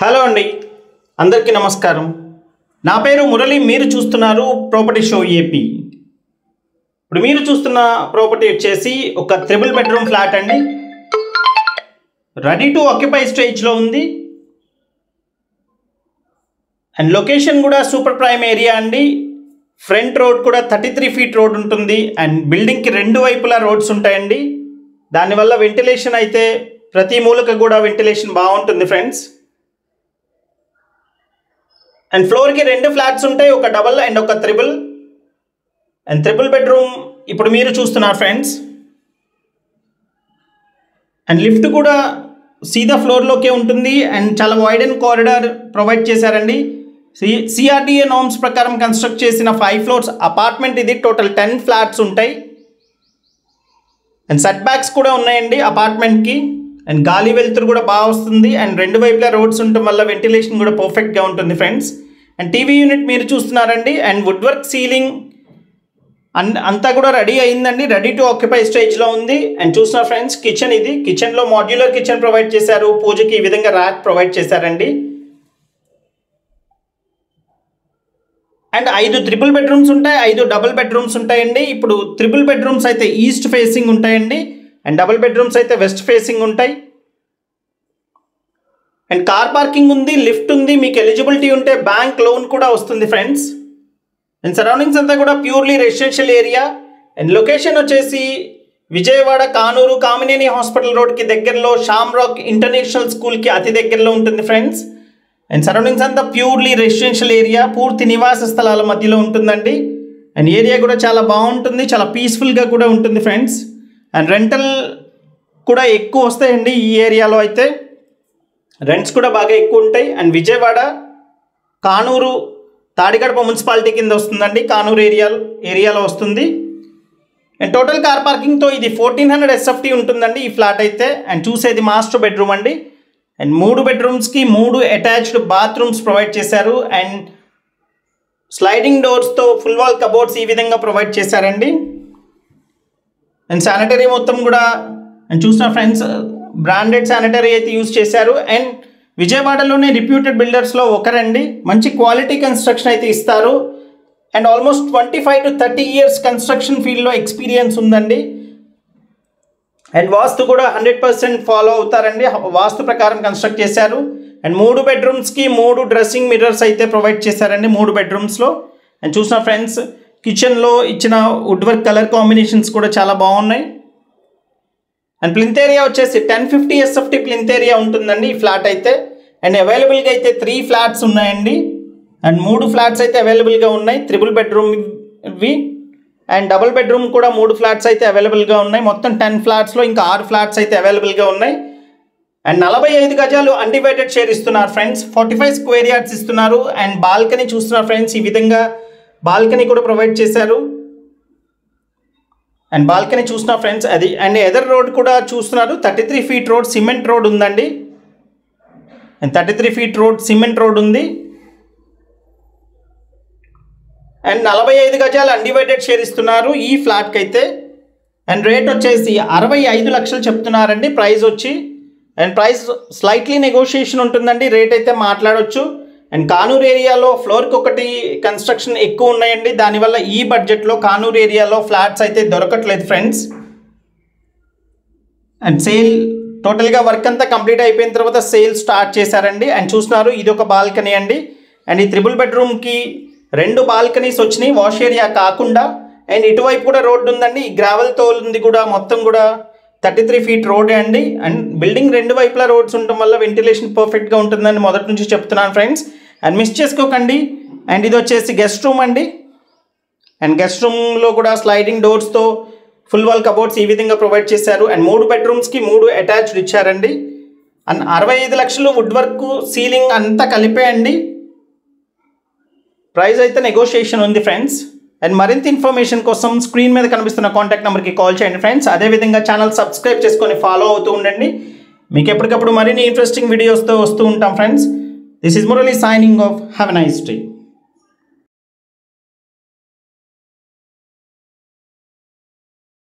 Hello అండి, అందరికీ నమస్కారం. నా పేరు మురళి. మీరు చూస్తున్నారు ప్రాపర్టీ షో ఏపీ. ఇప్పుడు మీరు చూస్తున్న ప్రాపర్టీ వచ్చేసి ఒక ట్రిపుల్ బెడ్రూమ్ ఫ్లాట్ అండి. రెడీ టు ఆక్యుపై స్టేజ్లో ఉంది. అండ్ లొకేషన్ కూడా సూపర్ ప్రైమ్ ఏరియా అండి. ఫ్రంట్ రోడ్ కూడా 33 ఫీట్ రోడ్ ఉంటుంది. అండ్ బిల్డింగ్కి రెండు వైపులా రోడ్స్ ఉంటాయండి. దానివల్ల వెంటిలేషన్ అయితే ప్రతి మూలక కూడా వెంటిలేషన్ బాగుంటుంది ఫ్రెండ్స్. అండ్ ఫ్లోర్కి రెండు ఫ్లాట్స్ ఉంటాయి, ఒక డబల్ అండ్ ఒక త్రిబుల్. అండ్ త్రిబుల్ బెడ్రూమ్ ఇప్పుడు మీరు చూస్తున్నారు ఫ్రెండ్స్. అండ్ లిఫ్ట్ కూడా సీదా ఫ్లోర్లోకే ఉంటుంది. అండ్ చాలా వైడ్ అండ్ కారిడార్ ప్రొవైడ్ చేశారండి. సిఆర్డిఏ నార్మ్స్ ప్రకారం కన్స్ట్రక్ట్ చేసిన 5 ఫ్లోర్స్ అపార్ట్మెంట్ ఇది. టోటల్ 10 ఫ్లాట్స్ ఉంటాయి. అండ్ సెట్ బ్యాక్స్ కూడా ఉన్నాయండి అపార్ట్మెంట్కి. అండ్ గాలి వెలుతురు కూడా బాగా వస్తుంది. అండ్ రెండు వైపులా రోడ్స్ ఉండటం వల్ల వెంటిలేషన్ కూడా పర్ఫెక్ట్గా ఉంటుంది ఫ్రెండ్స్. అండ్ టీవీ యూనిట్ మీరు చూస్తున్నారండి. అండ్ వుడ్ వర్క్ సీలింగ్ అంతా కూడా రెడీ అయిందండి. రెడీ టు ఆక్యుపై స్టేజ్లో ఉంది. అండ్ చూస్తున్నారు ఫ్రెండ్స్, కిచెన్ ఇది. కిచెన్లో మాడ్యులర్ కిచెన్ ప్రొవైడ్ చేశారు. పూజకి ఈ విధంగా ర్యాక్ ప్రొవైడ్ చేశారండి. అండ్ 5 ట్రిపుల్ బెడ్రూమ్స్ ఉంటాయి, 5 డబుల్ బెడ్రూమ్స్ ఉంటాయండి. ఇప్పుడు ట్రిపుల్ బెడ్రూమ్స్ అయితే ఈస్ట్ ఫేసింగ్ ఉంటాయండి. అండ్ డబుల్ బెడ్రూమ్స్ అయితే వెస్ట్ ఫేసింగ్ ఉంటాయి. అండ్ కార్ పార్కింగ్ ఉంది, లిఫ్ట్ ఉంది. మీకు ఎలిజిబిలిటీ ఉంటే బ్యాంక్ లోన్ కూడా వస్తుంది ఫ్రెండ్స్. అండ్ సరౌండింగ్స్ అంతా కూడా purely residential area. And location వచ్చేసి విజయవాడ కానూరు కామినేని హాస్పిటల్ రోడ్కి దగ్గరలో, షామ్రాక్ ఇంటర్నేషనల్ స్కూల్కి అతి దగ్గరలో ఉంటుంది ఫ్రెండ్స్. అండ్ సరౌండింగ్స్ అంతా ప్యూర్లీ రెసిడెన్షియల్ ఏరియా, పూర్తి నివాస స్థలాల మధ్యలో ఉంటుందండి. అండ్ ఏరియా కూడా చాలా బాగుంటుంది, చాలా పీస్ఫుల్గా కూడా ఉంటుంది ఫ్రెండ్స్. అండ్ రెంటల్ కూడా ఎక్కువ వస్తాయండి ఈ ఏరియాలో అయితే. రెంట్స్ కూడా బాగా ఎక్కువ ఉంటాయి. అండ్ విజయవాడ కానూరు తాడిగడప మున్సిపాలిటీ కింద వస్తుందండి. కానూరు ఏరియాలో వస్తుంది. అండ్ టోటల్ కార్ పార్కింగ్తో ఇది 1400 SFT ఉంటుందండి ఈ ఫ్లాట్ అయితే. అండ్ చూసేది మాస్టర్ బెడ్రూమ్ అండి. అండ్ 3 బెడ్రూమ్స్కి 3 అటాచ్డ్ బాత్రూమ్స్ ప్రొవైడ్ చేశారు. అండ్ స్లైడింగ్ డోర్స్తో ఫుల్ వాల్ కబోర్డ్స్ ఈ విధంగా ప్రొవైడ్ చేశారండి. అండ్ శానిటరీ మొత్తం కూడా అండ్ చూసిన ఫ్రెండ్స్ బ్రాండెడ్ శానిటరీ అయితే యూజ్ చేశారు. అండ్ విజయవాడలోనే రిప్యూటెడ్ బిల్డర్స్లో ఒకరండి. మంచి క్వాలిటీ కన్స్ట్రక్షన్ అయితే ఇస్తారు. And almost 25 to 30 years construction ఫీల్డ్లో ఎక్స్పీరియన్స్ ఉందండి. అండ్ వాస్తు కూడా 100% ఫాలో అవుతారండి. వాస్తు ప్రకారం కన్స్ట్రక్ట్ చేశారు. అండ్ 3 బెడ్రూమ్స్కి 3 డ్రెస్సింగ్ మిర్రర్స్ అయితే ప్రొవైడ్ చేశారండి 3 బెడ్రూమ్స్లో. అండ్ చూసిన ఫ్రెండ్స్ కిచెన్లో ఇచ్చిన వుడ్ వర్క్ కలర్ కాంబినేషన్స్ కూడా చాలా బాగున్నాయి. అండ్ ప్లింత్ ఏరియా వచ్చేసి 1050 SFT ప్లింత్ ఏరియా ఉంటుందండి ఈ ఫ్లాట్ అయితే. అండ్ అవైలబుల్గా అయితే 3 ఫ్లాట్స్ ఉన్నాయండి. అండ్ 3 ఫ్లాట్స్ అయితే అవైలబుల్గా ఉన్నాయి, ట్రిపుల్ బెడ్రూమ్ ఇవి. అండ్ డబుల్ బెడ్రూమ్ కూడా 3 ఫ్లాట్స్ అయితే అవైలబుల్గా ఉన్నాయి. మొత్తం 10 ఫ్లాట్స్లో ఇంకా 6 ఫ్లాట్స్ అయితే అవైలబుల్గా ఉన్నాయి. అండ్ 45 గజాలు అన్డివైడెడ్ షేర్ ఇస్తున్నారు ఫ్రెండ్స్. 45 స్క్వేర్ యార్డ్స్ ఇస్తున్నారు. అండ్ బాల్కనీ చూస్తున్నారు ఫ్రెండ్స్, ఈ విధంగా బాల్కనీ కూడా ప్రొవైడ్ చేశారు. అండ్ బాల్కనీ చూసిన ఫ్రెండ్స్ అది. అండ్ ఎదర్ రోడ్ కూడా చూస్తున్నారు, 33 ఫీట్ రోడ్ సిమెంట్ రోడ్ ఉందండి. And 33 feet road cement road ఉంది. అండ్ 45 గజాలు అన్డివైడెడ్ షేర్ ఇస్తున్నారు ఈ ఫ్లాట్కి అయితే. అండ్ రేట్ వచ్చేసి 65 లక్షలు చెప్తున్నారండి ప్రైస్ వచ్చి. అండ్ ప్రైస్ స్లైట్లీ నెగోషియేషన్ ఉంటుందండి, రేట్ అయితే మాట్లాడవచ్చు. అండ్ కానూరు ఏరియాలో ఫ్లోర్కి ఒకటి కన్స్ట్రక్షన్ ఎక్కువ ఉన్నాయండి. దానివల్ల ఈ బడ్జెట్లో కానూరు ఏరియాలో ఫ్లాట్స్ అయితే దొరకట్లేదు ఫ్రెండ్స్. అండ్ సేల్ టోటల్గా వర్క్ అంతా కంప్లీట్ అయిపోయిన తర్వాత సేల్ స్టార్ట్ చేశారండి. అండ్ చూస్తున్నారు ఇది ఒక బాల్కనీ అండి. అండ్ ఈ ట్రిపుల్ బెడ్రూమ్కి 2 బాల్కనీస్ వచ్చినాయి వాష్ ఏరియా కాకుండా. అండ్ ఇటువైపు కూడా రోడ్డు ఉందండి. ఈ గ్రావెల్తో ఉంది కూడా, మొత్తం కూడా 33 ఫీట్ రోడ్ అండి. అండ్ బిల్డింగ్ రెండు వైపులా రోడ్స్ ఉండటం వల్ల వెంటిలేషన్ పర్ఫెక్ట్గా ఉంటుందని మొదటి నుంచి చెప్తున్నాను ఫ్రెండ్స్. అండ్ మిస్ చేసుకోకండి. అండ్ ఇది వచ్చేసి గెస్ట్ రూమ్ అండి. అండ్ గెస్ట్ రూమ్లో కూడా స్లైడింగ్ డోర్స్తో ఫుల్ వాల్ కబోర్డ్స్ ఈ విధంగా ప్రొవైడ్ చేశారు. అండ్ 3 బెడ్రూమ్స్కి 3 అటాచ్డ్ ఇచ్చారండి. అండ్ 65 లక్షలు వుడ్ వర్క్ సీలింగ్ అంతా కలిపేయండి. ప్రైస్ అయితే నెగోషియేషన్ ఉంది ఫ్రెండ్స్. అండ్ మరింత ఇన్ఫర్మేషన్ కోసం స్క్రీన్ మీద కనిపిస్తున్న కాంటాక్ట్ నెంబర్కి కాల్ చేయండి ఫ్రెండ్స్. అదేవిధంగా ఛానల్ సబ్స్క్రైబ్ చేసుకొని ఫాలో అవుతూ ఉండండి. మీకు ఎప్పటికప్పుడు మరిన్ని ఇంట్రెస్టింగ్ వీడియోస్తో వస్తూ ఉంటాం friends. This is Murali signing off. Have a nice day.